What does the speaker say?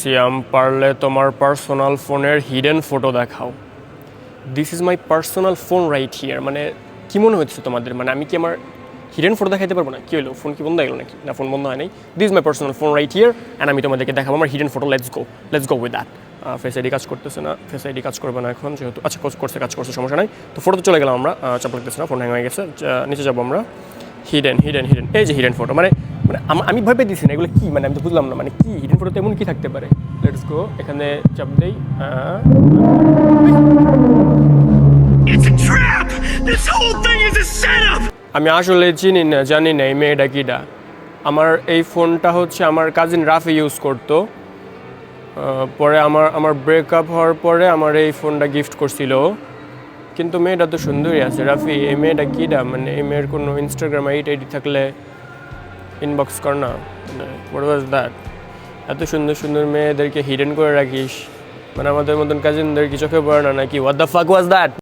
সিয়াম, পারলে তোমার পার্সোনাল ফোনের হিডেন ফটো দেখাও। This is my personal phone right here. মানে কী মনে হচ্ছে তোমাদের? মানে আমি কি আমার হিডেন ফটো দেখাতে পারবো না? কী হলো, ফোন কি বন্ধ হয়ে গেলো নাকি? না, ফোন বন্ধ হয় নাই। This is my personal phone right here and আমি তোমাদেরকে দেখাবো আমার hidden photo. Let's go with that. Face ID কাজ করতেছে না, ফেস আইডি কাজ করবে না এখন যেহেতু, আচ্ছা কাজ করছে সমস্যা নাই। তো ফটোতে চলে গেলাম আমরা, চাপ লাগতেছে না, ফোন হ্যাং হয়ে গেছে। নিচে যাবো আমরা, হিডেন, এই যে হিডেন ফটো। মানে মানে আমি ভয় পেয়ে দিচ্ছি না, এগুলো কী? মানে আমি তো বুঝলাম না, মানে কি হিডেন ফটোতে এমন কী থাকতে পারে? লেটস গো, এখানে চাপ দেই। It's a trap! This whole thing is a setup! আমি আসলে জানি না এই মেয়েটা কিটা। আমার এই ফোনটা হচ্ছে আমার কাজিন রাফি ইউজ করতো। পরে আমার ব্রেকআপ হওয়ার পরে আমার এই ফোনটা গিফট করছিল। কিন্তু মেয়েটা তো সুন্দরই আছে। রাফি, এই মেয়েটা কিটা? মানে এই মেয়ের কোনো ইনস্টাগ্রাম আইডি থাকলে ইনবক্স কর না। মানে হোয়াট ওয়াজ দ্যাট? এত সুন্দর মেয়েদেরকে হিডেন করে রাখিস, মানে আমাদের মতন কাজিনদের কি চোখে পড়ে না নাকি? What the fuck was that?